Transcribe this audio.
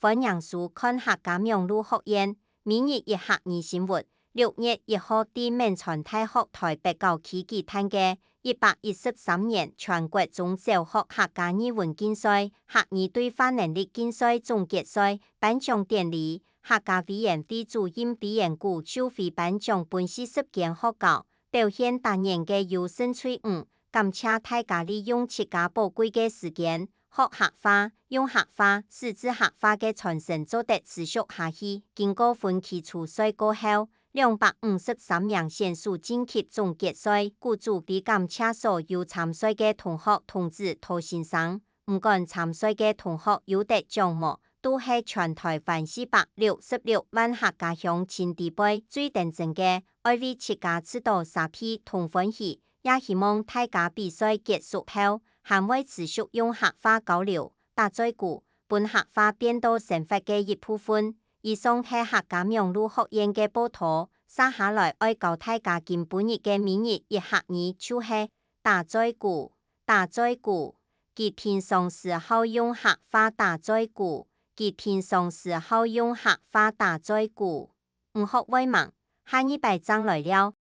歡迎收看客家名錄學院，每日一客語新聞。6月1號喺銘傳大學台北校區舉辦嘅113年全國中小學客家語文競賽、客語對話能力競賽總決賽頒獎典禮，客家委員會主任委員顧秀惠頒獎本40間學校表現達人嘅優勝隊伍，感謝大家利用自家寶貴嘅時間學客話、用客話、使之客話嘅傳承做得持續下去。經過分期初賽過後，253名選手晉級總決賽。顧主筆感謝所有參賽嘅同學同志陶先生，唔管參賽嘅同學有得獎無，都係全台灣466萬客家鄉親弟輩最認真嘅愛為自家出道沙皮同歡喜，也希望大家比賽結束後，還會持續用客話交流、打嘴鼓，本客話變到生活嘅一部分。以上係客家名錄學院嘅報道，接下來愛教大家今本日嘅每日一客語，就是打嘴鼓。打嘴鼓，佢平常時候用客話打嘴鼓，佢平常時候用客話打嘴鼓。唔學為盲，下一擺章來了。